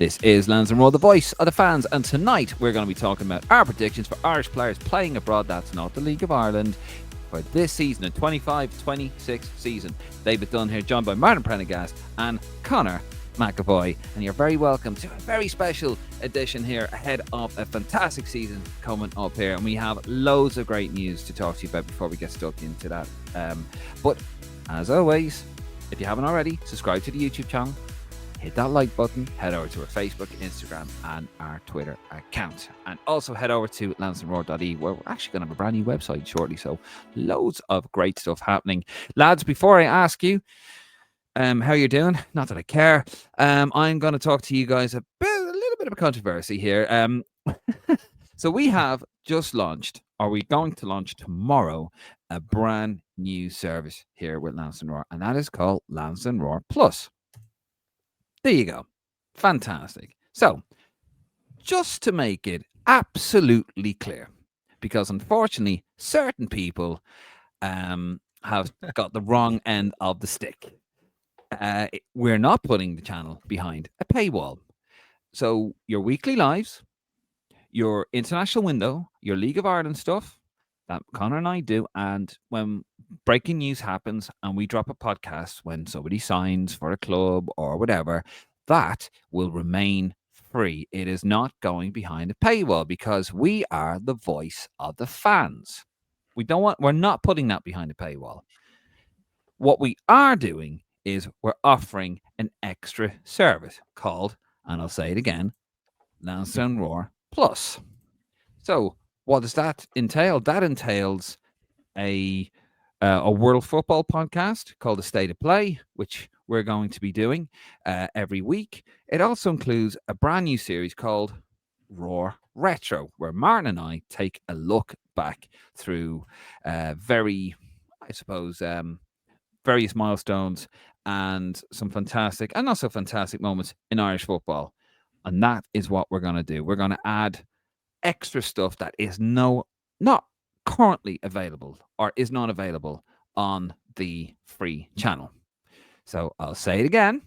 This is Lansdowne Road, the voice of the fans, and tonight we're going to be talking about our predictions for Irish players playing abroad. That's not the League of Ireland. For this season, the 25-26 season. David Dunn here, joined by Martin Prendergast and Connor McAvoy. And you're very welcome to a very special edition here ahead of a fantastic season coming up here. And we have loads of great news to talk to you about before we get stuck into that. But as always, if you haven't already, subscribe to the YouTube channel. Hit that like button, head over to our Facebook, Instagram, and our Twitter account. And also head over to lansdowneroad.ie, where we're actually going to have a brand new website shortly. So loads of great stuff happening. Lads, before I ask you how you're doing, not that I care, I'm going to talk to you guys a little bit of a controversy here. So we have just launched, or we're going to launch tomorrow, a brand new service here with Lansdowne Roar, and that is called Lansdowne Roar Plus. There you go. Fantastic. So, just to make it absolutely clear, because unfortunately, certain people have got the wrong end of the stick. We're not putting the channel behind a paywall. So, your weekly lives, your international window, your League of Ireland stuff that Connor and I do, and when breaking news happens and we drop a podcast when somebody signs for a club or whatever, that will remain free. It is not going behind a paywall because we are the voice of the fans. We're not putting that behind a paywall. What we are doing is we're offering an extra service called, and I'll say it again, Lansdowne Roar Plus. So what does that entail? That entails a World Football podcast called The State of Play, which we're going to be doing every week. It also includes a brand new series called Roar Retro, where Martin and I take a look back through various milestones and some fantastic and not so fantastic moments in Irish football. And that is what we're going to do. We're going to add extra stuff that is not currently available or is not available on the free channel. So I'll say it again,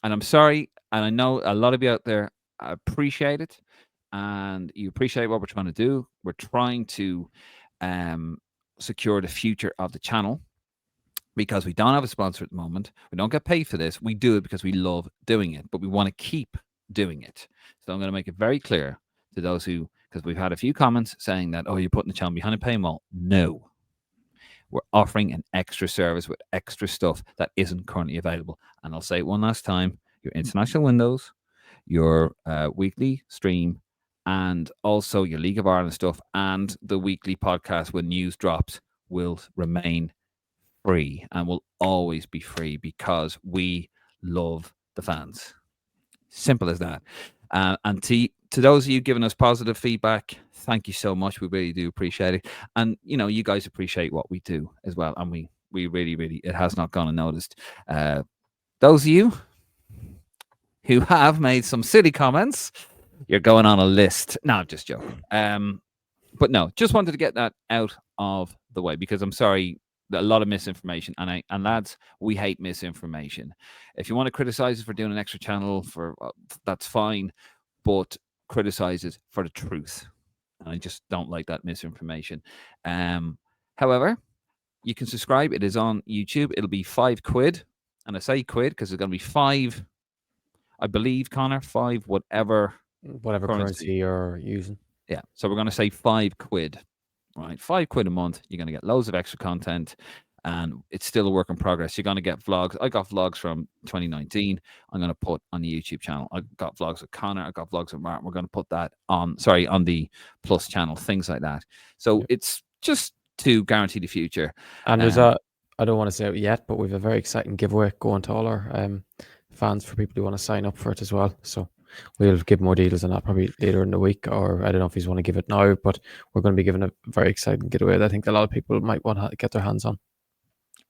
and I'm sorry, and I know a lot of you out there appreciate it, and you appreciate what we're trying to do. We're trying to secure the future of the channel because we don't have a sponsor at the moment. We don't get paid for this. We do it because we love doing it, but we want to keep doing it. So I'm going to make it very clear to those who, because we've had a few comments saying that, oh, you're putting the channel behind a paywall. No. We're offering an extra service with extra stuff that isn't currently available. And I'll say it one last time. Your international windows, your weekly stream, and also your League of Ireland stuff and the weekly podcast when news drops will remain free and will always be free because we love the fans. Simple as that. And to those of you giving us positive feedback, thank you so much. We really do appreciate it. And, you guys appreciate what we do as well. And we really, really, it has not gone unnoticed. Those of you who have made some silly comments, you're going on a list. No, I'm just joking. But no, just wanted to get that out of the way because I'm sorry, a lot of misinformation. And lads, we hate misinformation. If you want to criticize us for doing an extra channel, that's fine. But criticize it for the truth. And I just don't like that misinformation. However, you can subscribe. It is on YouTube. It'll be £5. And I say quid because it's going to be 5, I believe, Connor, 5, whatever currency you're using. Yeah. So we're going to say £5. Right. £5 a month. You're going to get loads of extra content. And it's still a work in progress. You're going to get vlogs. I got vlogs from 2019. I'm going to put on the YouTube channel. I got vlogs with Connor. I got vlogs with Martin. We're going to put that on the Plus channel, things like that. So it's just to guarantee the future. And there's I don't want to say it yet, but we have a very exciting giveaway going to all our fans for people who want to sign up for it as well. So we'll give more details on that probably later in the week, or I don't know if you want to give it now, but we're going to be giving a very exciting giveaway that I think a lot of people might want to get their hands on.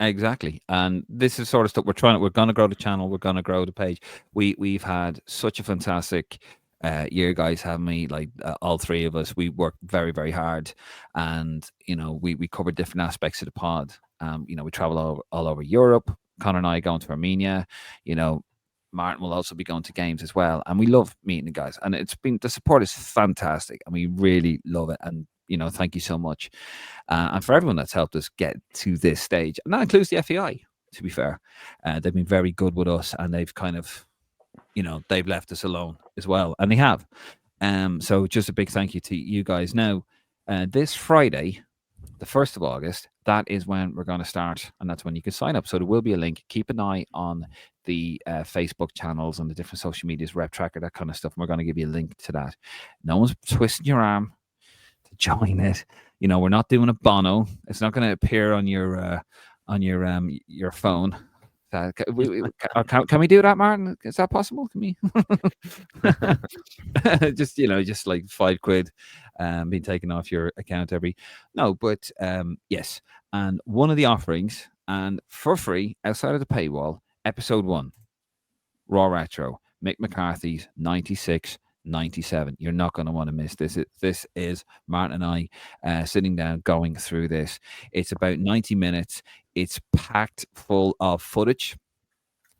Exactly. And this is sort of stuff we're going to grow the channel. We're going to grow the page. We've had such a fantastic year, guys, haven't we? Like all three of us, we worked very, very hard, and we covered different aspects of the pod. We travel all over Europe. Connor and I going to Armenia. Martin will also be going to games as well, and we love meeting the guys. And the support is fantastic, and we really love it. And thank you so much, and for everyone that's helped us get to this stage, and that includes the FEI. To be fair, they've been very good with us, and they've kind of, they've left us alone as well, and they have. So just a big thank you to you guys. Now, this Friday, the 1st of August, that is when we're going to start, and that's when you can sign up. So there will be a link. Keep an eye on the Facebook channels and the different social medias, Rep Tracker, that kind of stuff. And we're going to give you a link to that. No one's twisting your arm to join it. We're not doing a Bono. It's not going to appear on your phone. Can we do that, Martin? Is that possible? Can we? just like £5 being taken off your account but yes. And one of the offerings, and for free outside of the paywall, episode 1, Raw Retro, Mick McCarthy's 96-97. You're not going to want to miss this. This is Martin and I sitting down going through this. It's about 90 minutes. It's packed full of footage.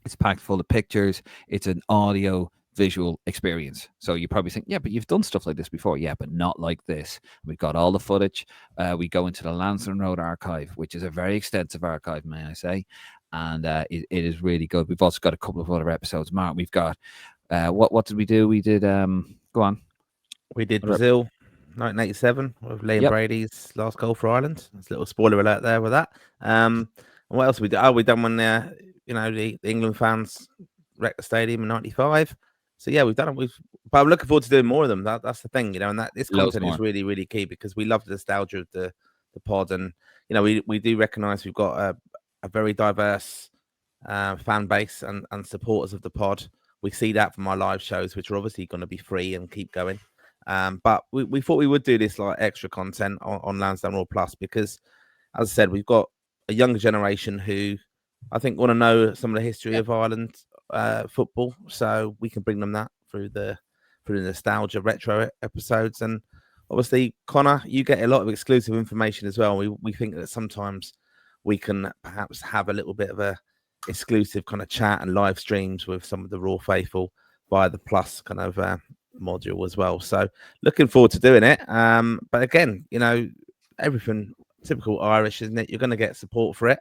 It's packed full of pictures. It's an audio visual experience. So you probably think, yeah, but you've done stuff like this before. Yeah, but not like this. We've got all the footage. We go into the Lansdowne Road archive, which is a very extensive archive, may I say. And it is really good. We've also got a couple of other episodes. Mark, we've got, what did we do? We did, go on. We did Brazil, 1987, with Liam Brady's last goal for Ireland. There's a little spoiler alert there with that. And what else we did? Oh, we done one there. The England fans wrecked the stadium in '95. So yeah, we've done it. But I'm looking forward to doing more of them. That's the thing, and that this content is really, really key, because we love the nostalgia of the pod, and we do recognise we've got a very diverse fan base and supporters of the pod. We see that from our live shows, which are obviously going to be free and keep going. But we thought we would do this like extra content on Lansdowne Raw Plus, because, as I said, we've got a younger generation who I think want to know some of the history of Ireland football, so we can bring them that through the nostalgia retro episodes. And obviously, Connor, you get a lot of exclusive information as well. We think that sometimes we can perhaps have a little bit of a exclusive kind of chat and live streams with some of the Raw faithful via the Plus kind of module as well. So looking forward to doing it. But again, everything typical Irish, isn't it? You're going to get support for it,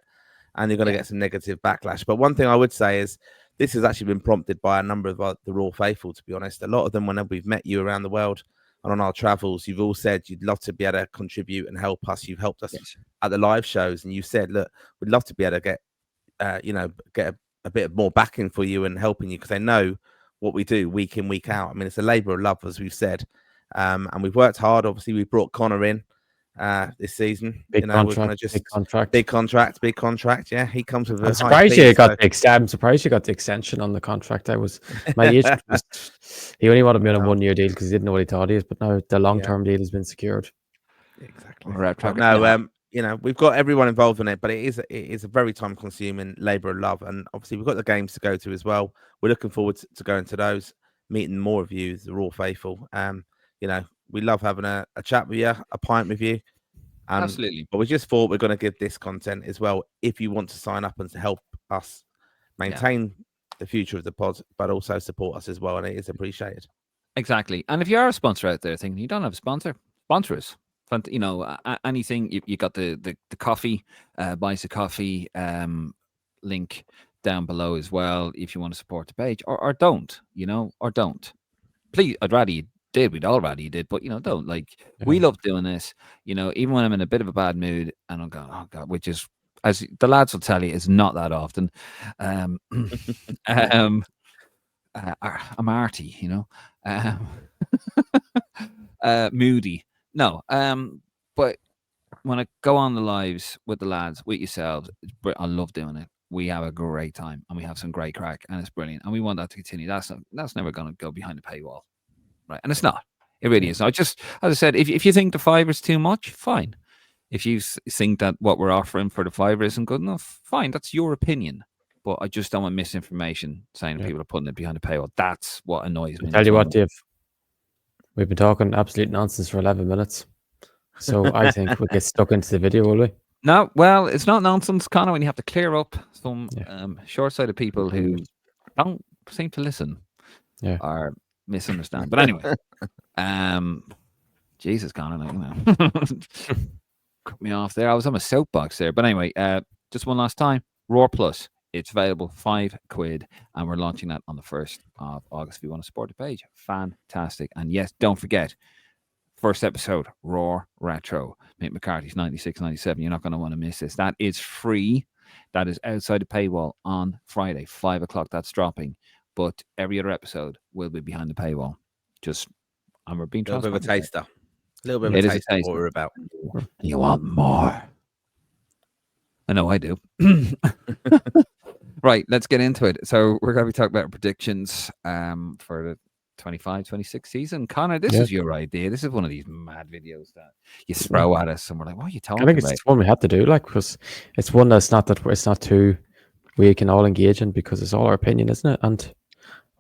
and you're going to get some negative backlash. But one thing I would say is this has actually been prompted by a number of the Raw faithful, to be honest. A lot of them, whenever we've met you around the world and on our travels, you've all said you'd love to be able to contribute and help us. You've helped us at the live shows, and you said, look, we'd love to be able to get a bit more backing for you and helping you, because they know what we do week in, week out. I mean, it's a labour of love, as we've said, and we've worked hard. Obviously, we brought Connor in this season. Big contract. Big contract. Yeah, he comes with. I'm surprised you got the extension on the contract. My agent he only wanted me on a 1-year deal because he didn't know what he thought he is. But now the long-term deal has been secured. Exactly. We've got everyone involved in it, but it is a very time-consuming labour of love, and obviously we've got the games to go to as well. We're looking forward to going to those, meeting more of you, the Raw faithful. We love having a chat with you, a pint with you. Absolutely. But we just thought we're going to give this content as well, if you want to sign up and to help us maintain the future of the pod, but also support us as well, and it is appreciated. Exactly. And if you are a sponsor out there thinking you don't have a sponsor us. Anything, you got the coffee, buy us a coffee link down below as well if you want to support the page, or don't. Please, I'd rather you did. We'd all rather you did, but don't. We love doing this. Even when I'm in a bit of a bad mood and I'm going, oh God, which is, as the lads will tell you, is not that often. I'm arty, moody. No, but when I go on the lives with the lads, with yourselves, I love doing it. We have a great time and we have some great crack, and it's brilliant, and we want that to continue. That's never going to go behind the paywall, right? And it's not. It really is. As I said, if you think the $5 is too much, fine. If you think that what we're offering for the $5 isn't good enough, fine. That's your opinion. But I just don't want misinformation saying people are putting it behind the paywall. That's what annoys me. Tell you what, Dave. We've been talking absolute nonsense for 11 minutes. So I think we'll get stuck into the video, will we? No, well, it's not nonsense, Connor, when you have to clear up some short-sighted people who don't seem to listen. Yeah. Or misunderstand. But anyway, Jesus, Connor, like, you know, cut me off there. I was on a soapbox there. But anyway, just one last time. Roar Plus. It's available £5, and we're launching that on the 1st of August. If you want to support the page, fantastic. And yes, don't forget, first episode, Roar Retro, Mick McCarthy's 96, 97. You're not going to want to miss this. That is free. That is outside the paywall on Friday, 5 o'clock. That's dropping. But every other episode will be behind the paywall. And we're being transparent. A little bit of a taster. A little bit of a taster of what we're about. You want more? I know I do. Right, let's get into it. So we're going to be talking about predictions for the 25-26 season. Connor, this is your idea. This is one of these mad videos that you throw at us, and we're like, "What are you talking about?" I think it's one we had to do, like, because it's one that's not too we can all engage in, because it's all our opinion, isn't it? And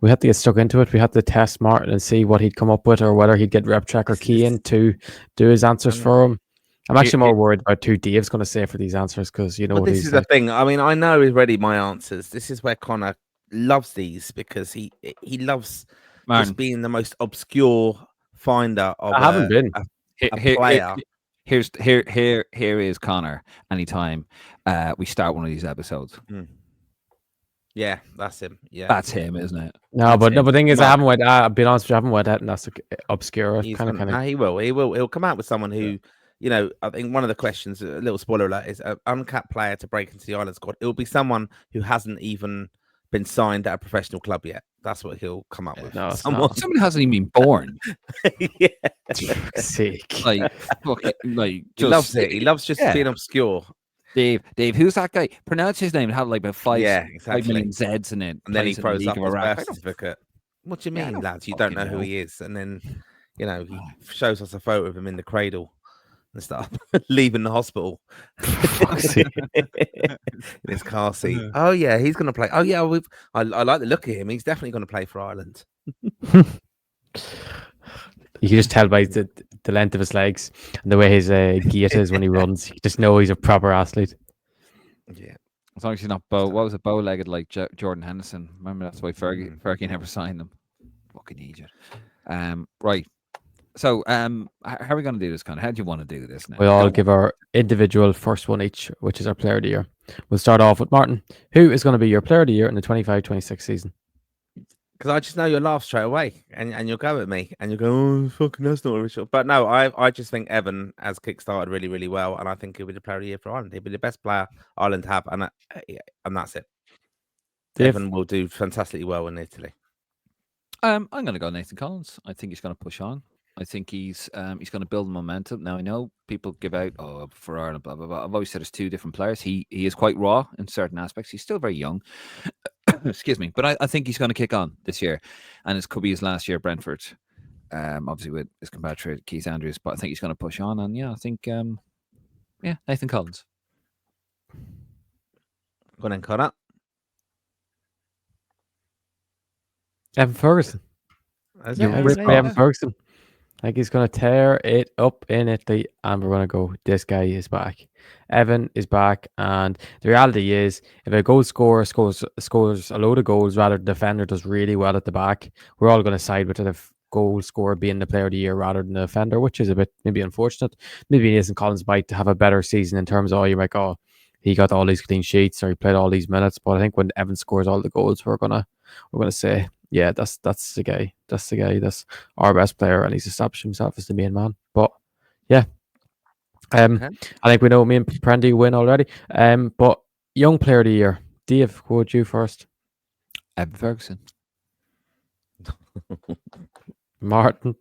we had to get stuck into it. We had to test Martin and see what he'd come up with, or whether he'd get rep check or key in to do his answers for him. I'm actually more worried about who Dave's going to say for these answers, because what this is the thing. I mean, I know already my answers. This is where Connor loves these, because he loves just being the most obscure finder of a player. Here is Connor. Anytime we start one of these episodes. Yeah, that's him. Yeah, that's him, isn't it? No, but the thing is, I haven't read. I'll be honest with you, I haven't read that, and that's obscure. He will. He'll come out with someone who, I think one of the questions, a little spoiler alert, is an uncapped player to break into the Ireland squad. It'll be someone who hasn't even been signed at a professional club yet. That's what he'll come up with. No, someone who hasn't even been born. Yeah, sick. Like he loves it. He loves just being obscure. Dave, who's that guy? Pronounce his name and have like about 5 million Zs in it. And then he throws up his birth certificate. What do you mean, lads? You don't know who he is. And then, he shows us a photo of him in the cradle and stuff, leaving the hospital in his car seat. Oh, yeah, he's going to play. Oh, yeah, I like the look of him. He's definitely going to play for Ireland. You can just tell by the length of his legs and the way his gait is when he runs. You just know he's a proper athlete. Yeah. As long as he's not what was it, bow-legged like Jordan Henderson. Remember, that's why Fergie never signed him. Fucking idiot. Right. So, how are we going to do this, Connor? How do you want to do this now? We all give our individual first one each, which is our player of the year. We'll start off with Martin. Who is going to be your player of the year in the 25-26 season? Because I just know you'll laugh straight away, and you'll go at me, and you'll go, "Oh, fucking, that's not original." But no, I just think Evan has kickstarted really, really well, and I think he'll be the player of the year for Ireland. He'll be the best player Ireland have, and that's it. Dave? Evan will do fantastically well in Italy. I'm going to go Nathan Collins. I think he's going to push on. I think he's going to build momentum. Now, I know people give out, for Ireland, blah, blah, blah. I've always said there's two different players. He is quite raw in certain aspects. He's still very young. Excuse me. But I think he's going to kick on this year. And it could be his last year at Brentford. Obviously with his compatriot Keith Andrews. But I think he's going to push on. And I think, Nathan Collins. Go on then, Connor. Evan Ferguson. Evan Ferguson. I think he's going to tear it up in Italy, and we're going to go, this guy is back. Evan is back, and the reality is, if a goal scorer scores a load of goals, rather the defender does really well at the back, we're all going to side with the goal scorer being the player of the year rather than the defender, which is a bit maybe unfortunate. Maybe it isn't Collins' bite to have a better season in terms of, you're like, he got all these clean sheets or he played all these minutes, but I think when Evan scores all the goals, we're gonna say, yeah, that's the guy. That's the guy. That's our best player, and he's established himself as the main man. But yeah, I think we know me and Prendy win already. But young player of the year, Dave, go with you first. Evan Ferguson. Martin.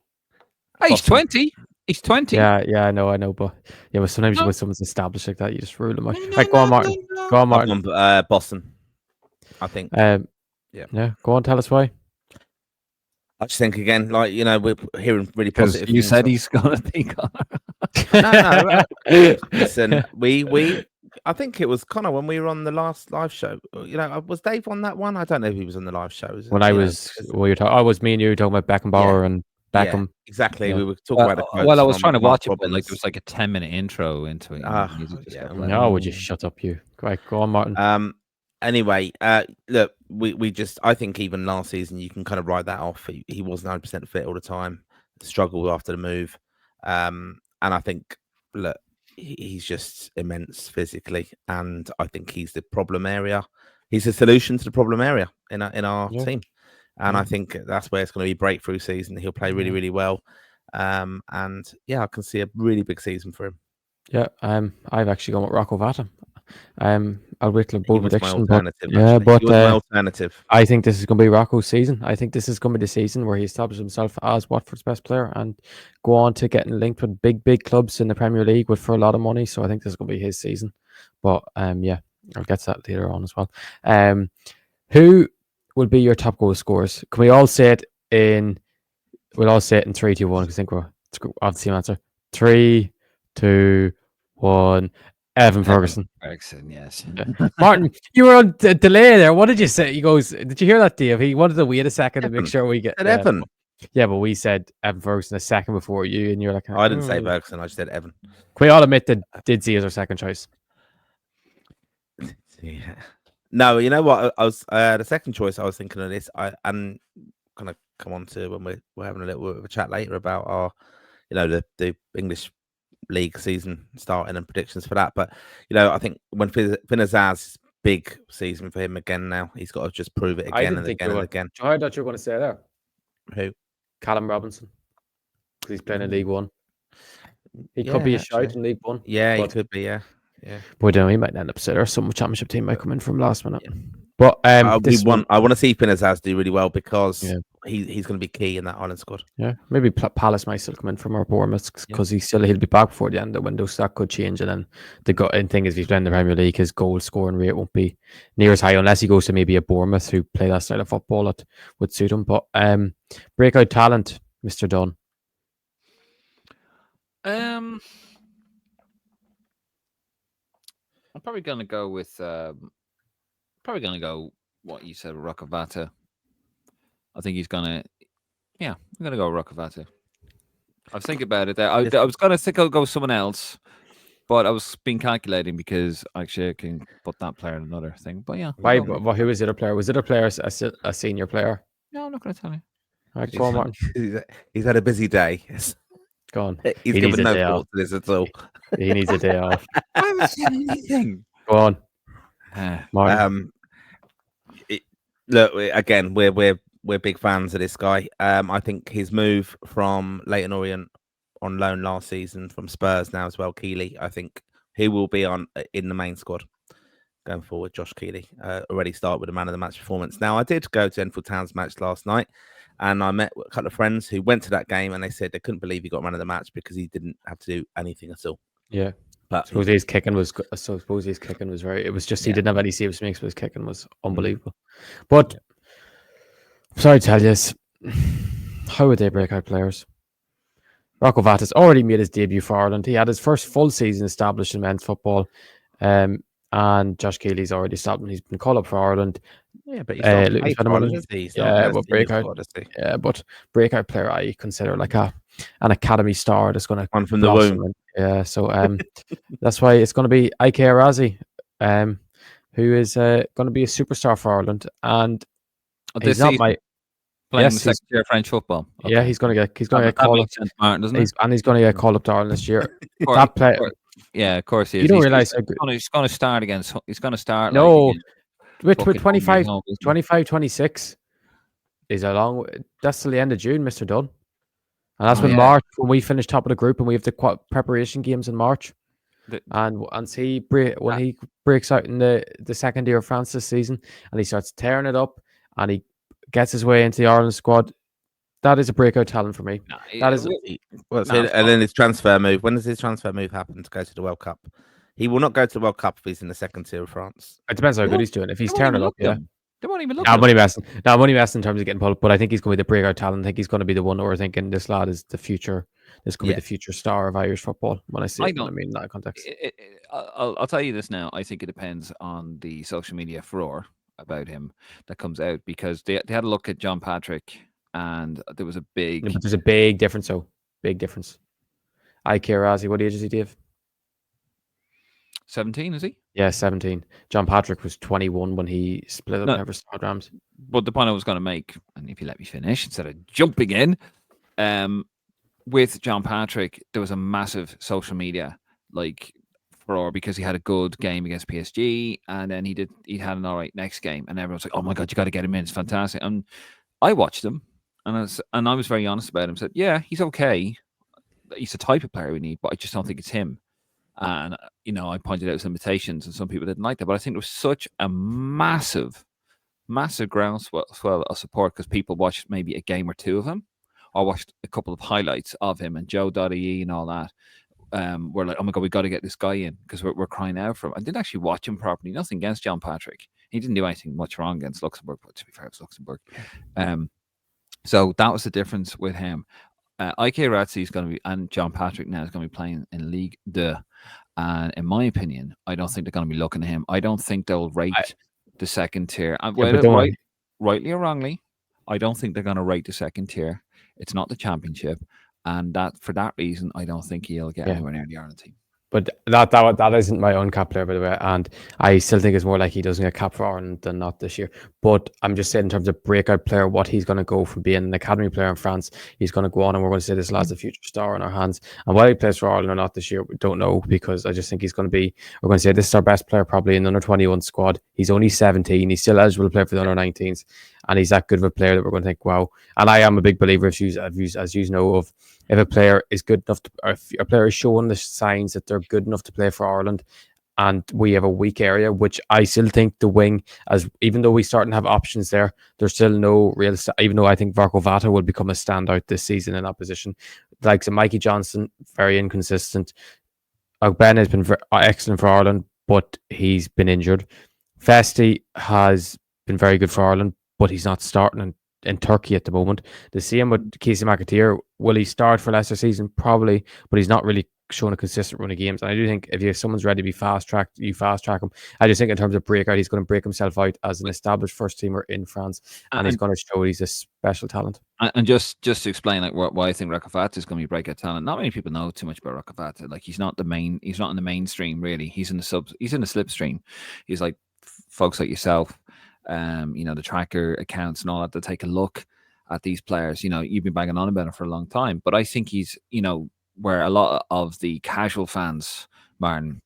He's 20. He's 20. Yeah, I know, but yeah, but sometimes when someone's established like that, you just rule them out. Right, go on, Martin. Go on, Martin. Boston, I think. Yeah. Go on, tell us why. I just think again, we're hearing really positive. You said he's gonna think. No. Listen, I think it was Connor when we were on the last live show. Was Dave on that one? I don't know if he was on the live show. When I was, was me and you talking about Beckenbauer and Beckham. Yeah, exactly. Yeah. We were talking about the I was trying to watch it, but there was like a 10-minute intro into it. No, would you shut up, you? Right, go on, Martin. Anyway, look, I think even last season you can kind of write that off. He wasn't 100% fit all the time, struggled after the move, and I think look, he's just immense physically, and I think he's the problem area. He's the solution to the problem area in our team, and I think that's where it's going to be breakthrough season. He'll play really, really well, and I can see a really big season for him. Yeah, I've actually gone with Rocco Vata. I'll wait till a bold prediction, but he was my alternative. I think this is going to be Rocco's season. I think this is going to be the season where he establishes himself as Watford's best player and go on to getting linked with big clubs in the Premier League for a lot of money. So I think this is going to be his season. But I'll get to that later on as well. Who will be your top goal scorers? Can we all say it in? We'll all say it in 3, 2, 1. Because I think we're off the same answer. 3, 2, 1. Evan Ferguson. Yes. Martin, you were on delay there. What did you say? He goes, did you hear that, Dave? He wanted to wait a second to make sure we get Evan. Yeah, but we said Evan Ferguson a second before you, and you're like, I didn't say Ferguson. I just said Evan. Can we all admit that did see as our second choice? Yeah. No, you know what? I was the second choice. I was thinking of this. I'm gonna come on to when we're having a little bit of a chat later about our, the English League season starting and predictions for that. But I think when Finaz's big season for him again now, he's got to just prove it again and again and again. I thought you were going to say there. Who? Callum Robinson, because he's playing in League One. He could be a shout in League One. Yeah, he could be. Yeah. But he might end up sitting, or some championship team might come in from last minute. Yeah. But I want to see Finazaz do really well because he's going to be key in that Ireland squad. Yeah, maybe Palace might still come in from our Bournemouth because he'll be back before the end of the window, so that could change. And then the thing is, if he's playing the Premier League, his goal scoring rate won't be near as high unless he goes to maybe a Bournemouth who play that style of football that would suit him. But breakout talent, Mr. Dunn. I'm probably going to go with what you said, Roccavata. I think he's going to, I'm going to go Roccavata. I was thinking about it there. I was going to think I'll go with someone else, but I was being calculating because actually I can put that player in another thing. But yeah. Why? Who was the other player? Was the other player a senior player? No, I'm not going to tell you. All right, go on, Martin. He's had a busy day. Go on. He's given no thought to this at all. He needs a day off. I haven't said anything. Go on, Martin. Look, again, we're big fans of this guy. I think his move from Leyton Orient on loan last season from Spurs now as well, Keeley. I think he will be in the main squad going forward. Josh Keeley already started with a man of the match performance. Now, I did go to Enfield Town's match last night, and I met a couple of friends who went to that game, and they said they couldn't believe he got man of the match because he didn't have to do anything at all. Yeah. But suppose his kicking was very. It was just he didn't have any saves makes, but his kicking was unbelievable. But I'm sorry to tell you this, how would they break out players? Rocco Vata's already made his debut for Ireland. He had his first full season established in men's football, and Josh Keeley's already stopped and he's been called up for Ireland. Yeah, but but breakout player I consider like an academy star that's going to one from the womb. Yeah, so that's why it's going to be Ike Arazi, who is going to be a superstar for Ireland, and he's not my playing second tier French football. Okay. Yeah, he's going to get called up, Martin, doesn't it? And he's going to get called up to Ireland this year. That player. Yeah, of course he is. You don't realize he's going to start against. He's going to start. No, with 25, 26 is a long. That's till the end of June, Mr. Dunn, and that's March when we finish top of the group and we have the preparation games in March. And when he breaks out in the second year of France this season and he starts tearing it up and he gets his way into the Ireland squad, that is a breakout talent for me. And then his transfer move. When does his transfer move happen to go to the World Cup? He will not go to the World Cup if he's in the second tier of France. It depends how good he's doing. If he's tearing it up, they won't even look. I'm only messing in terms of getting pulled up, but I think he's going to be the breakout talent. I think he's going to be the one where we're thinking this lad is the future. This could be the future star of Irish football. When I say it, I mean in that context. I'll tell you this now. I think it depends on the social media furore about him that comes out because they had a look at John Patrick and there was a big. But there's a big difference, though. Big difference. Ike Arazi, what age is he, Dave? 17, is he? Yeah, 17. John Patrick was 21 when he split up No, Never Start Rams. but the point I was going to make, and if you let me finish instead of jumping in, with John Patrick, there was a massive social media like furore because he had a good game against PSG, and then he had an all right next game, and everyone's like, "Oh my god, you got to get him in! It's fantastic." And I watched him, and I was very honest about him. Said, "Yeah, he's okay. He's the type of player we need, but I just don't think it's him." And I pointed out his limitations, and some people didn't like that, but I think there was such a massive groundswell of support because people watched maybe a game or two of him, or watched a couple of highlights of him, and Joe.ie and all that. We're like, oh my god, we got to get this guy in because we're crying out for him. I didn't actually watch him properly. Nothing against John Patrick. He didn't do anything much wrong against Luxembourg, but to be fair, it's Luxembourg. So that was the difference with him. Ike Razzi is going to be, and John Patrick now is going to be playing in League 2. And in my opinion, I don't think they're going to be looking at him. I don't think they'll rate the second tier. Rightly or wrongly, I don't think they're going to rate the second tier. It's not the championship. And for that reason, I don't think he'll get anywhere near the Ireland team. But that isn't my uncapped player, by the way. And I still think it's more like he doesn't get capped for Ireland than not this year. But I'm just saying in terms of breakout player, what he's going to go from being an academy player in France, he's going to go on and we're going to say this lad's a future star in our hands. And whether he plays for Ireland or not this year, we don't know, because I just think he's going to be, we're going to say this is our best player probably in the under 21 squad. He's only 17. He's still eligible to play for the under 19s. And he's that good of a player that we're going to think, wow. And I am a big believer, as you know, of if a player is good enough to, or if a player is showing the signs that they're good enough to play for Ireland, and we have a weak area, which I still think the wing, as even though we start to have options there, there's still no real, even though I think Varco Vata will become a standout this season in that position. Like so Mikey Johnson, very inconsistent. Ben has been excellent for Ireland, but he's been injured. Festi has been very good for Ireland, but he's not starting in Turkey at the moment. The same with Casey McAteer. Will he start for Leicester season? Probably, but he's not really showing a consistent run of games. And I do think if someone's ready to be fast tracked, you fast track him. I just think in terms of breakout, he's going to break himself out as an established first teamer in France, and he's going to show he's a special talent. And just to explain like why I think Rakafata is going to be breakout talent. Not many people know too much about Rakafata. Like he's not in the mainstream really. He's in the slipstream. He's like folks like yourself, the tracker accounts and all that take a look at these players. You've been banging on about him for a long time, but I think he's, where a lot of the casual fans, Martin,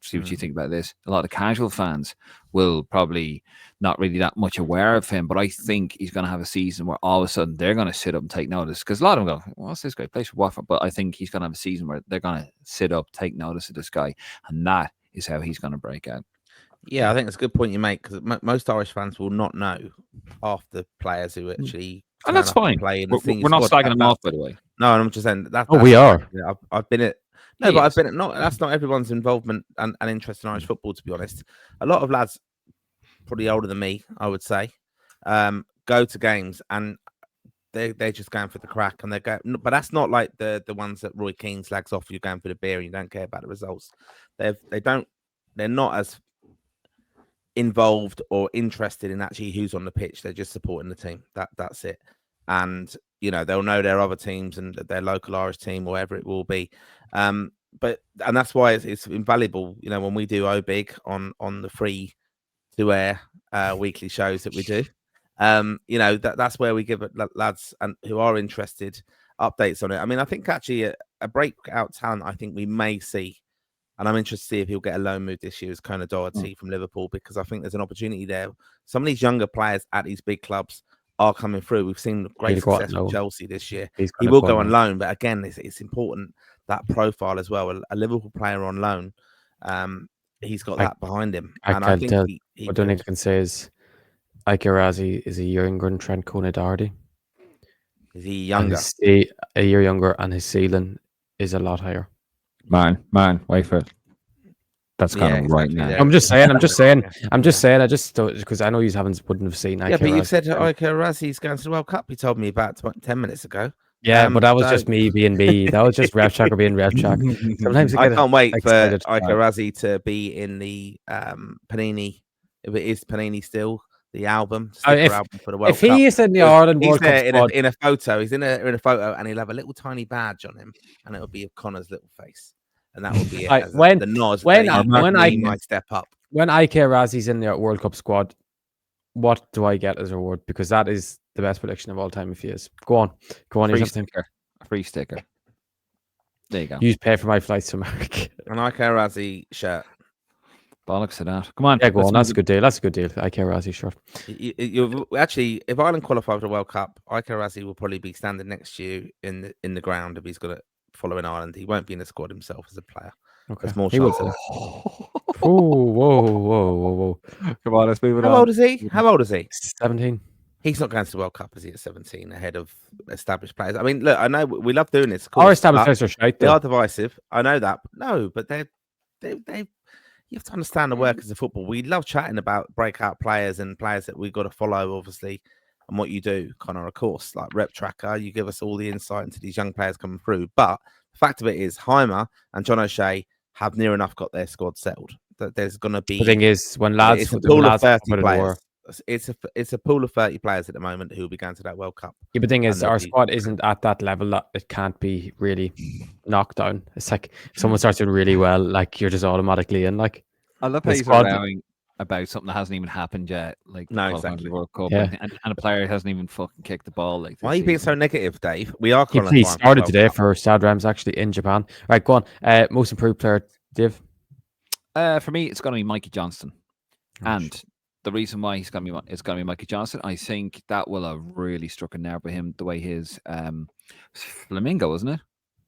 see what you think about this. A lot of casual fans will probably not really that much aware of him, but I think he's going to have a season where all of a sudden they're going to sit up and take notice, because a lot of them go, what's this guy plays for Watford? But I think he's going to have a season where they're going to sit up, take notice of this guy, and that is how he's going to break out. Yeah, I think it's a good point you make, because most Irish fans will not know half the players who actually and that's fine. Play in we're not slagging them off, by the way. No, I'm just saying that. We are. I've been at but I've been at that's not everyone's involvement and interest in Irish football. To be honest, a lot of lads, probably older than me, I would say, go to games and they're just going for the crack, and they go. But that's not like the ones that Roy Keane slags off. You're going for the beer and you don't care about the results. They're not as involved or interested in actually who's on the pitch. They're just supporting the team. That's it. And they'll know their other teams and their local Irish team, whatever it will be. And that's why it's invaluable. When we do OBIG on the free to air weekly shows that we do, that's where we give lads and who are interested updates on it. I mean, I think actually a breakout talent, I think we may see. And I'm interested to see if he'll get a loan move this year as Conor Doherty from Liverpool, because I think there's an opportunity there. Some of these younger players at these big clubs are coming through. We've seen great success with Chelsea this year. He will go on loan, but again, it's important that profile as well. A Liverpool player on loan, he's got that behind him. I don't think I can say is Ike Razzi is a year younger than Trent Conor-Doherty. Is he younger? A year younger, and his ceiling is a lot higher. Man, wait for it. That's kind of right now. I'm just saying. I just because I know you wouldn't have seen. Yeah, but you said Ike Razzi's going to the World Cup. He told me about 10 minutes ago. Yeah, but that was just me being me. That was just Rev Tracker being Rev Track. Sometimes I can't wait for Ike Razzi to be in the Panini. If it is Panini still, the album for the World Cup. If he is in the Ireland World Cup in a photo, he's in a photo, and he'll have a little tiny badge on him, and it'll be of Connor's little face. and that will be it. Right, As when- the nod, when that he might step up. When IK Razi's in the World Cup squad, what do I get as a reward? Because that is the best prediction of all time if he is. Go on. Free sticker. A free sticker. There you go. You pay for my flights to America. An IK Razi shirt. Bollocks to that. Come on. Yeah, go on. That's a good deal. That's a good deal. IK Razi shirt. Actually, if Ireland qualify for the World Cup, IK Razi will probably be standing next to you in the ground if he's got it following Ireland. He won't be in the squad himself as a player. Okay. There's more He chance. Whoa. Come on, let's move it on. How old is he? 17. He's not going to the World Cup, is he, at 17, ahead of established players? I mean, look, I know we love doing this. Our established players are shite, they though. are divisive. I know that. No, but they you have to understand the workings of football. We love chatting about breakout players and players that we've got to follow, obviously, and what you do, Connor, of course, like Rep Tracker, you give us all the insight into these young players coming through. But the fact of it is, Heimer and John O'Shea have near enough got their squad settled. That there's going to be. The thing is, when lads, it's a pool of 30 players. It's a pool of 30 players at the moment who will be going to that World Cup. Yeah, but the thing is, our squad isn't at that level that it can't be really knocked down. It's like if someone starts doing really well, like you're just automatically in. Like I love how he's rowing about something that hasn't even happened yet. Like exactly. The World Cup, yeah. and a player hasn't even fucking kicked the ball. Like, why are you being so negative, Dave? We are. He started today for Sad Rams actually in Japan. Right, go on. Most improved player, Dave. For me, it's going to be Mikey Johnston, and the reason why it's going to be Mikey Johnston, I think that will have really struck a nerve with him. The way his Flamingo, wasn't it?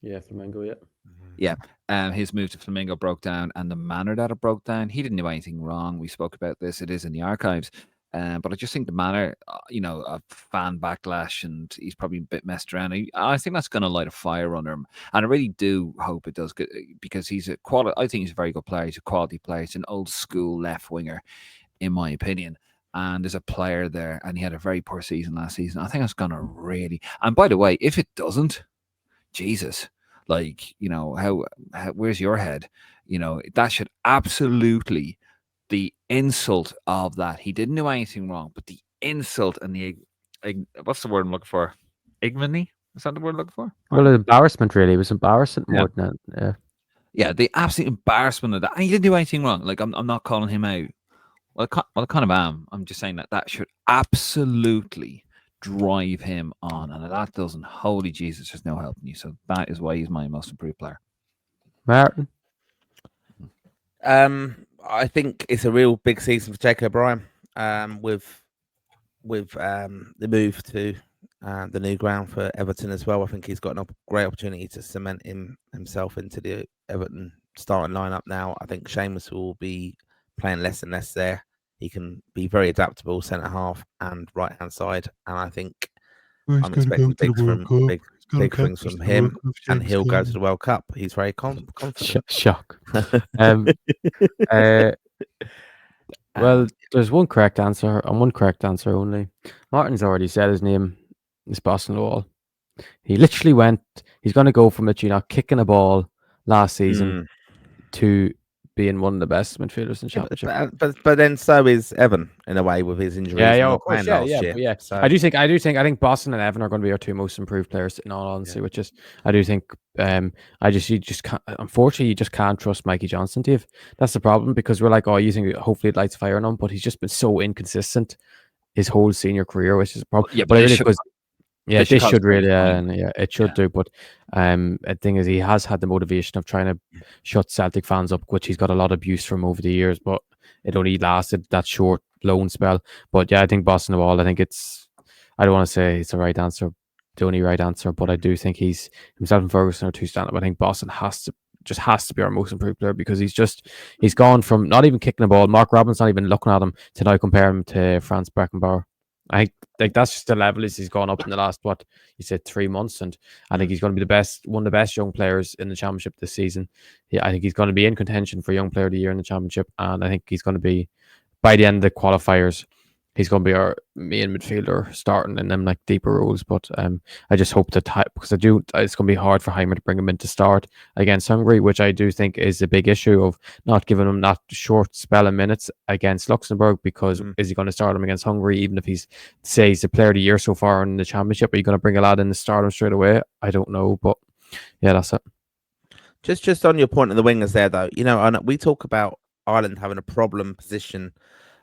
Yeah, Flamingo. Yeah. Yeah. His move to Flamingo broke down, and the manner that it broke down, he didn't do anything wrong. We spoke about this; it is in the archives. But I just think the manner, of fan backlash, and he's probably a bit messed around. I think that's going to light a fire under him, and I really do hope it does, because he's a quality. I think he's a very good player. He's a quality player. He's an old school left winger, in my opinion. And there's a player there, and he had a very poor season last season. I think it's going to really. And by the way, if it doesn't, Jesus, like how where's your head? That should absolutely. The insult of that. He didn't do anything wrong, but the insult and the what's the word I'm looking for? Ignominy? Is that the word I'm looking for? Well, embarrassment, really. It was embarrassing more than that. Yeah, the absolute embarrassment of that. And he didn't do anything wrong. Like, I'm not calling him out. Well, I kind of am. I'm just saying that should absolutely drive him on. And if that doesn't, holy Jesus, there's no helping you. So that is why he's my most improved player. Martin? I think it's a real big season for Jake O'Brien. With the move to the new ground for Everton as well. I think he's got a great opportunity to cement himself into the Everton starting lineup now. I think Seamus will be playing less and less there. He can be very adaptable centre half and right hand side, and I think I'm expecting big things from him, and he'll go to the World Cup. He's very confident. Shock. Well, there's one correct answer and one correct answer only. Martin's already said his name. It's Boston Wall. He literally went. He's going to go from kicking a ball last season to being one of the best midfielders in Championship. But then so is Evan in a way with his injuries. Of course, So. I think Boston and Evan are going to be our two most improved players in all honesty. Which is, I do think, you just can't. Unfortunately, you just can't trust Mikey Johnston, Dave. That's the problem because we're like, you think hopefully it lights fire on him, but he's just been so inconsistent his whole senior career, which is a problem. Yeah, but it should really, it should do. But the thing is, he has had the motivation of trying to shut Celtic fans up, which he's got a lot of abuse from over the years. But it only lasted that short loan spell. But yeah, I think Boston Wall. I think I don't want to say it's the right answer, the only right answer, but I do think he's himself and Ferguson are two stand-up. I think Boston has to be our most improved player because he's gone from not even kicking the ball. Mark Robin's not even looking at him to now compare him to Franz Beckenbauer. I think that's just the level he's gone up in the last 3 months, and I think he's going to be one of the best young players in the Championship this season. I think he's going to be in contention for Young Player of the Year in the Championship, and I think he's going to be by the end of the qualifiers. He's going to be our main midfielder starting in them like deeper roles. But I just hope that because it's going to be hard for Heimer to bring him in to start against Hungary, which I do think is a big issue of not giving him that short spell of minutes against Luxembourg. Because is he going to start him against Hungary, even if he's the player of the year so far in the Championship? Are you going to bring a lad in to start him straight away? I don't know, but yeah, that's it. Just on your point of the wingers there, though, and we talk about Ireland having a problem position,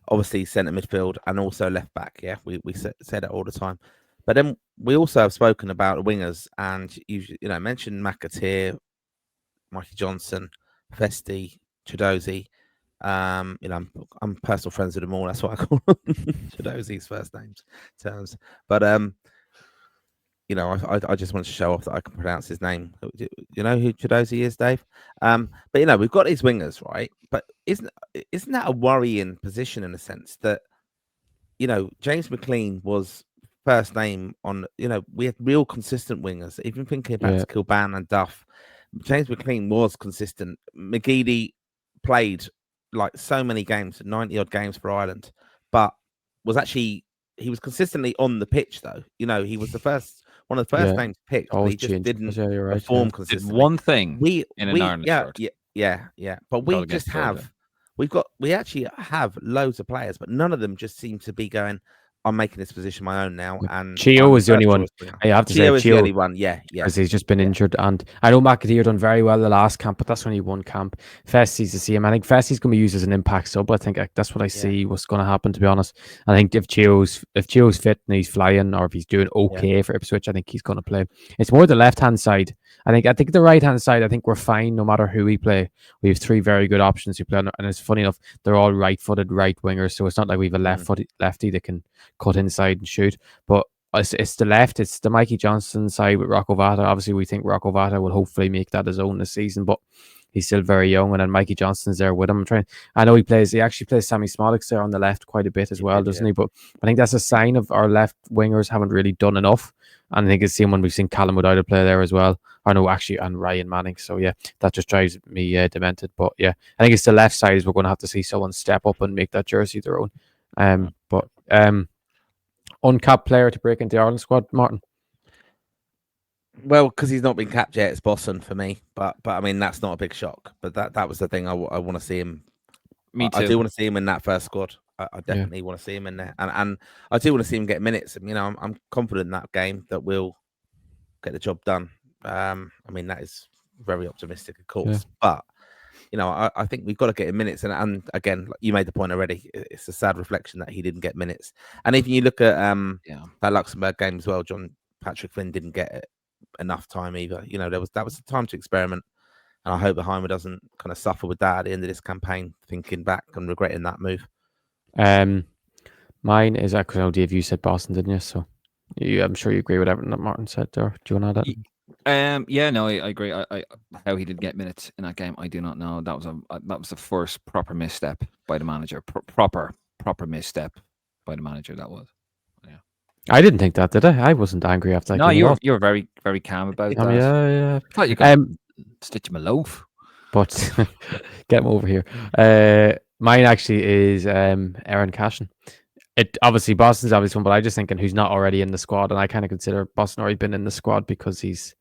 obviously centre midfield and also left back. Yeah, we say that all the time. But then we also have spoken about the wingers, and you mentioned McAteer, Mikey Johnson, Festi, Chidozie. I'm personal friends with them all. That's what I call them. Chidozie's first names terms. But I just want to show off that I can pronounce his name. You know who Chidozie is, Dave? But we've got these wingers, right? But isn't that a worrying position in a sense that James McLean was first name on. We had real consistent wingers. Even thinking about Kilban and Duff, James McLean was consistent. McGeady played like so many games, 90 odd games for Ireland, but he was consistently on the pitch though. He was one of the first names picked, but he just didn't perform consistently. One thing in an Ireland shirt. Yeah. But we actually have loads of players, but none of them just seem to be going, I'm making this position my own now. And Chio was the only one. I have to say, Chio is the only one. Yeah. Because he's just been injured, and I know McAteer done very well the last camp, but that's only one camp. Festi's the same. I think Festi's going to be used as an impact sub. I think that's what I see what's going to happen. To be honest, I think if Chio's fit and he's flying, or if he's doing okay for Ipswich, I think he's going to play. It's more the left hand side. I think the right hand side, I think we're fine no matter who we play. We have three very good options who play, and it's funny enough, they're all right-footed right wingers, so it's not like we have a lefty that can cut inside and shoot. But it's the left, it's the Mikey Johnson side with Rocco Vata. Obviously, we think Rocco Vata will hopefully make that his own this season, but he's still very young, and then Mikey Johnson's there with him. I know he actually plays Sammy Smollick's there on the left quite a bit as well, doesn't he? But I think that's a sign of our left wingers haven't really done enough. And I think it's the same when we've seen Callum O'Dowd play there as well. I know actually, and Ryan Manning. So yeah, that just drives me demented. But yeah, I think it's the left side is we're going to have to see someone step up and make that jersey their own. But uncapped player to break into the Ireland squad, Martin. Well, because he's not been capped yet, it's Boston for me. But I mean, that's not a big shock. But that was the thing. I want to see him. Me too. I do want to see him in that first squad. I definitely want to see him in there, and I do want to see him get minutes. I'm confident in that game that we'll get the job done. I mean, that is very optimistic, of course, but I think we've got to get him minutes. And again, you made the point already. It's a sad reflection that he didn't get minutes. And if you look at that Luxembourg game as well, John Patrick Flynn didn't get enough time either. That was a time to experiment. And I hope that Heimer doesn't kind of suffer with that at the end of this campaign, thinking back and regretting that move. Mine is because I know, Dave, you said Boston, didn't you? So I'm sure you agree with everything that Martin said there. Do you want to add that? I agree. I how he did get minutes in that game, I do not know. That was the first proper misstep by the manager. Proper misstep by the manager. That was. Yeah. I didn't think that, did I? I wasn't angry after that. No, you were very, very calm about that. Yeah. I thought you could stitch him a loaf. But get him over here. Mine actually is Aaron Cashin. Obviously Boston's obviously one, but I just thinking who's not already in the squad, and I kind of consider Boston already been in the squad because he's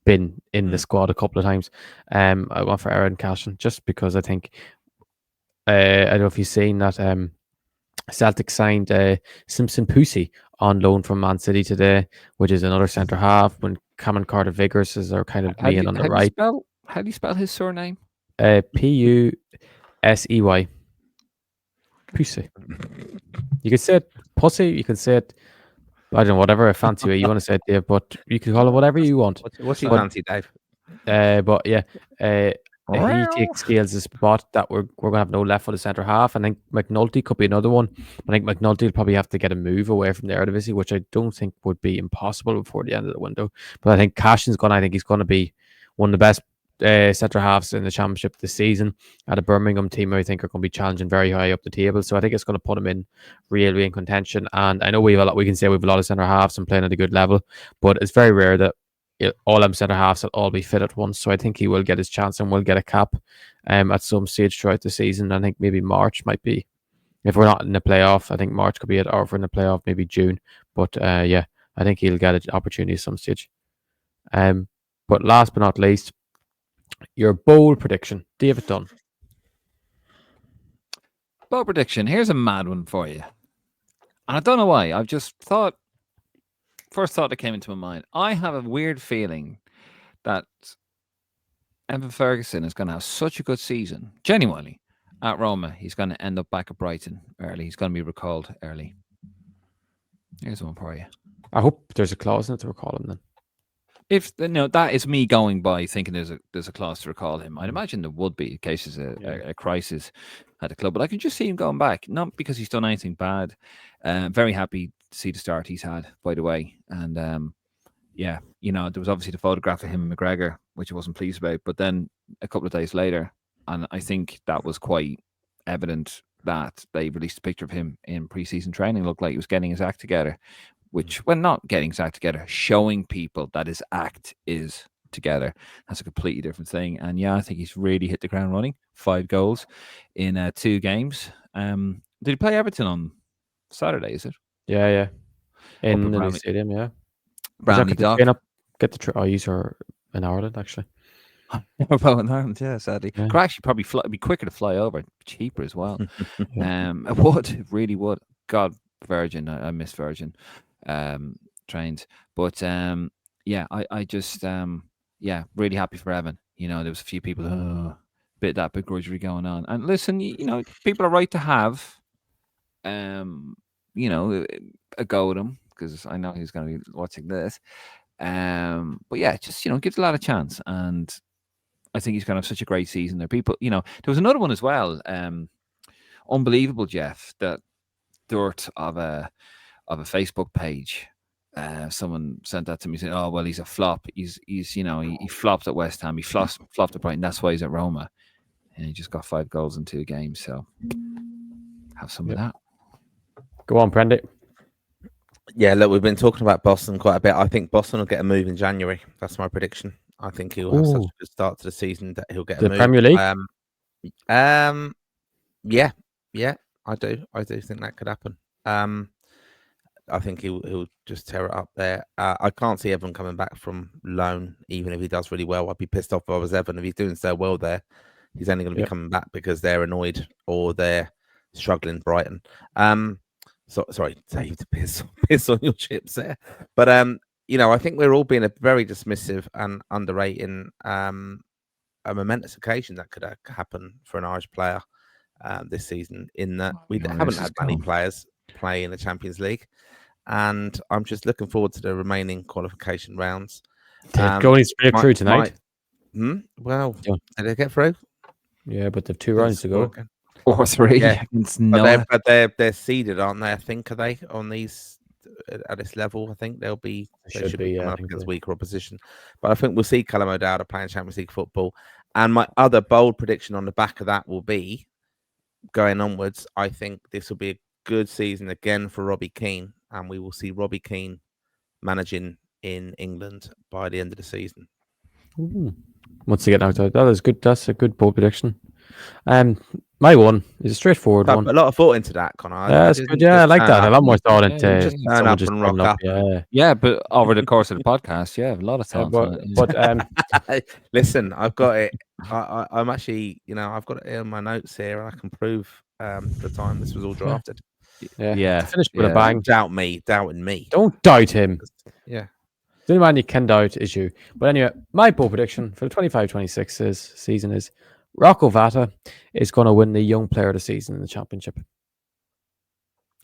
been in the squad a couple of times. I went for Aaron Cashin just because I think I don't know if you've seen that Celtic signed Simpson Pusey on loan from Man City today, which is another centre half. When Cameron Carter-Vickers is our kind of playing on the right. How do you spell his surname? Pusey. Pussy. You can say it pussy, you can say it, I don't know, whatever fancy way you want to say it, Dave, but you can call it whatever you want. What's your fancy, Dave? But yeah, he takes Scales' spot that we're going to have no left for the centre half. I think McNulty could be another one. I think McNulty will probably have to get a move away from the Eredivisie, which I don't think would be impossible before the end of the window. But I think Cashin's I think he's going to be one of the best centre halves in the championship this season. At a Birmingham team, I think are going to be challenging very high up the table. So I think it's going to put him in really in contention. And I know we can say we have a lot of centre halves and playing at a good level, but it's very rare that all them centre halves will all be fit at once. So I think he will get his chance and will get a cap at some stage throughout the season. I think maybe March might be, if we're not in the playoff, I think March could be it, or if we're in the playoff, maybe June. But I think he'll get an opportunity at some stage. But last but not least, your bold prediction, David Dunn. Bold prediction. Here's a mad one for you. And I don't know why. I've just first thought that came into my mind. I have a weird feeling that Evan Ferguson is going to have such a good season, genuinely, at Roma. He's going to end up back at Brighton early. He's going to be recalled early. Here's one for you. I hope there's a clause in it to recall him then. If that is me going by thinking there's a clause to recall him. I'd imagine there would be in case there's a crisis at the club. But I can just see him going back, not because he's done anything bad. Very happy to see the start he's had, by the way. And there was obviously the photograph of him and McGregor, which I wasn't pleased about. But then a couple of days later, and I think that was quite evident that they released a picture of him in pre-season training. It looked like he was getting his act together. Which, when not getting his act together, showing people that his act is together. That's a completely different thing. And I think he's really hit the ground running. 5 goals in 2 games. Did he play Everton on Saturday, is it? Yeah. In the new stadium, yeah. Bramley Dock. Get the trip. Oh, these are in Ireland, actually. In Ireland, yeah, sadly. Yeah. Could actually probably it'd be quicker to fly over, cheaper as well. It really would. God, Virgin, I miss Virgin. Trains, but I just really happy for Evan. There was a few people bit begrudgery going on, and listen, people are right to have a go at him, because I know he's going to be watching this, but just gives a lot of chance, and I think he's going to have such a great season. There people, there was another one as well, unbelievable, Jeff, that dirt of a Facebook page. Someone sent that to me saying, "Oh well, he's a flop. He's he flopped at West Ham. He flopped at Brighton. That's why he's at Roma, and he just got 5 goals in 2 games. So have some of that." Go on, Prendy. Yeah, look, we've been talking about Boston quite a bit. I think Boston will get a move in January. That's my prediction. I think he'll have such a good start to the season that he'll get a move. The Premier League. Yeah, I do. I do think that could happen. I think he'll just tear it up there. I can't see Evan coming back from loan, even if he does really well. I'd be pissed off if I was Evan. If he's doing so well there, he's only going to be coming back because they're annoyed or they're struggling. Brighton. Sorry, Dave, to piss on your chips there. But I think we're all being a very dismissive and underrating a momentous occasion that could happen for an Irish player this season. In that we haven't had many players play in the Champions League. And I'm just looking forward to the remaining qualification rounds. Going straight through tonight. Well, did they get through? Yeah, but they've 2 rounds to go. 4 or 3. Yeah. But they're seeded, aren't they? I think, are they on these at this level? I think they should be coming up against weaker opposition. But I think we'll see Callum O'Dowda playing Champions League football. And my other bold prediction on the back of that will be, going onwards, I think this will be a good season again for Robbie Keane, and we will see Robbie Keane managing in England by the end of the season. Once they get knocked out, that is good. That's a good bold prediction. My one is a straightforward one. A lot of thought into that, Connor. That's good. Yeah, I like that. A lot more thought into just turn up and rock up. Yeah, but over the course of the podcast, a lot of thought. But listen, I've got it. I'm actually, I've got it in my notes here, and I can prove the time this was all drafted. Yeah. Finished with a bang. Doubting me. Don't doubt him. Yeah. The only man you can doubt is you. But anyway, my bold prediction for the 25-26 season is Rocco Vata is going to win the Young Player of the Season in the Championship.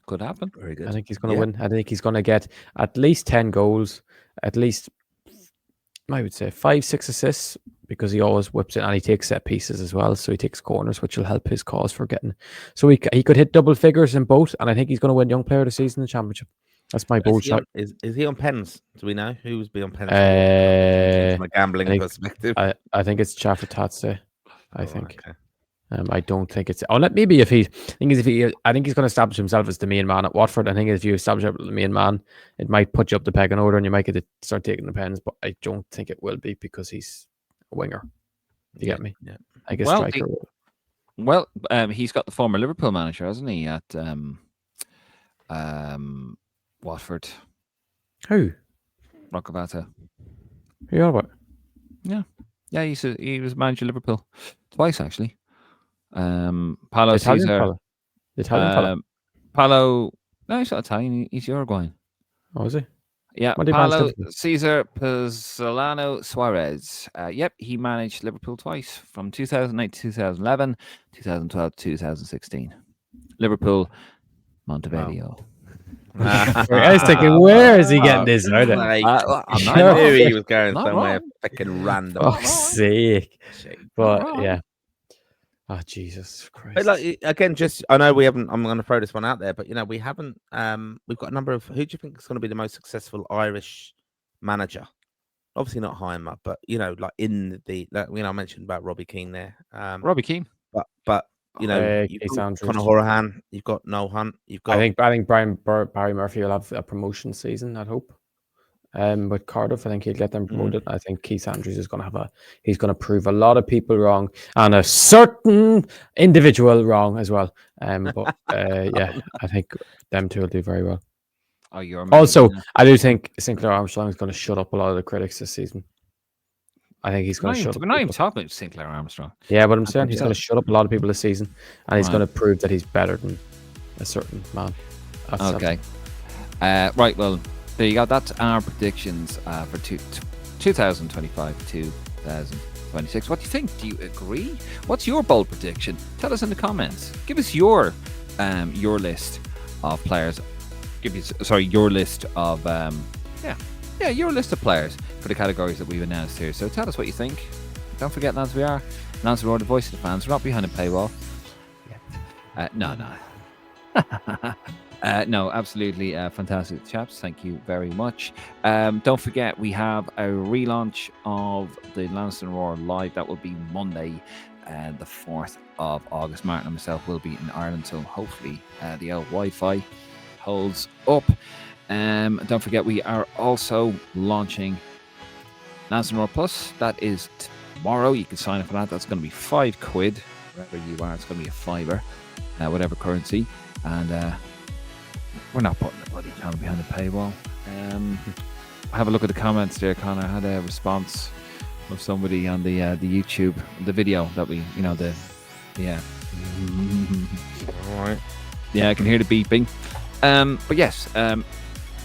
Could happen. Very good. I think he's going to win. I think he's going to get at least 10 goals, at least, I would say, 5-6 assists, because he always whips it, and he takes set pieces as well. So he takes corners, which will help his cause for getting. So he could hit double figures in both, and I think he's going to win Young Player of the Season in the Championship. That's my bold shot. Is he on pens? Do we know who's be on pens? From a gambling perspective, I think it's Chafa Tatse. I think. Okay. I don't think it's. Maybe if he. I think he's going to establish himself as the main man at Watford. I think if you establish him as the main man, it might put you up the pecking order, and you might get to start taking the pens. But I don't think it will be, because he's a winger. You get me? Yeah. I guess. He's got the former Liverpool manager, hasn't he? At Watford. Who? Rocco Vata. Who you on about? Yeah, he was manager of Liverpool twice, actually. Paolo Cesar. The Italian fellow? Paolo. No, he's not Italian. He's Uruguayan. Oh, is he? Yeah, What did he Paulo manage Liverpool? Cesar Pizarro Suarez. Yep, he managed Liverpool twice from 2008 to 2011, 2012 to 2016. Liverpool, Montevideo. I was thinking, where is he getting this out of? Sake. I'm not I wrong. knew he was going Not somewhere wrong. fucking random. Not Fuck's wrong. sake. Shit. But wrong. yeah. Oh, Jesus Christ. But like again, just I know we haven't. I'm going to throw this one out there, but we haven't. We've got a number of. Who do you think is going to be the most successful Irish manager? Obviously not Heimer, but like in the. I mentioned about Robbie Keane there. Robbie Keane. But you've Keith got Andrews. Conor Horahan, you've got Noel Hunt, you've got. I think Barry Murphy will have a promotion season, I'd hope. With Cardiff, I think he'll get them promoted. I think Keith Andrews is going to he's going to prove a lot of people wrong and a certain individual wrong as well. But yeah, I think them two will do very well. Oh, you're also, I do think Sinclair Armstrong is going to shut up a lot of the critics this season. I think he's going to shut up. We're not even talking about Sinclair Armstrong. Yeah, but I'm saying he's going to shut up a lot of people this season, and he's going to prove that he's better than a certain man. Okay. Right, well, there you go. That's our predictions for 2025 to 2026. What do you think? Do you agree? What's your bold prediction? Tell us in the comments. Give us your list of players. Your list of your list of players for the categories that we've announced here. So tell us what you think. Don't forget, lads, we are Lansdowne Road, the voice of the fans. We're not behind a paywall. No. No, absolutely fantastic, chaps. Thank you very much. Don't forget, we have a relaunch of the Lansdowne Roar Live. That will be Monday, the 4th of August. Martin and myself will be in Ireland, so hopefully the old Wi-Fi holds up. Don't forget, we are also launching Lansdowne Roar Plus. That is tomorrow. You can sign up for that. That's going to be £5 wherever you are. It's going to be a fiver, whatever currency. And we're not putting the bloody channel behind the paywall. Have a look at the comments there, Connor. I had a response of somebody on the YouTube, the video that we, yeah. All right. Yeah, I can hear the beeping. But yes,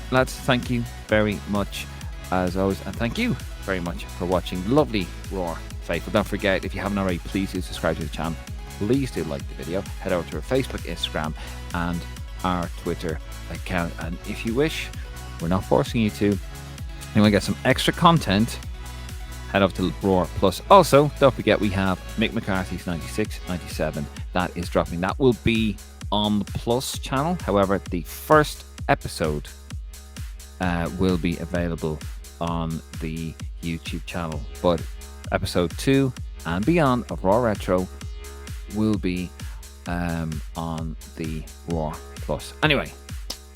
lads, thank you very much as always, and thank you very much for watching. Lovely Roar faithful. Don't forget, if you haven't already, please do subscribe to the channel. Please do like the video. Head over to our Facebook, Instagram, and our Twitter account. And if you wish, we're not forcing you to, you want to get some extra content, head over to Roar Plus. Also, don't forget, we have Mick McCarthy's 96-97. That is dropping. That will be on the Plus channel. However, the first episode will be available on the YouTube channel. But episode 2 and beyond of Raw Retro will be on the Raw Plus. Anyway,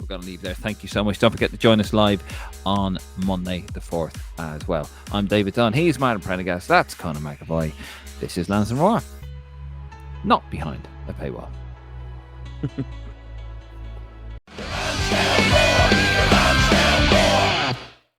we're going to leave there. Thank you so much. Don't forget to join us live on Monday the 4th as well. I'm David Dunn. He's Martin Prendergast. That's Conor McAvoy. This is Lansdowne Roar. Not behind a paywall.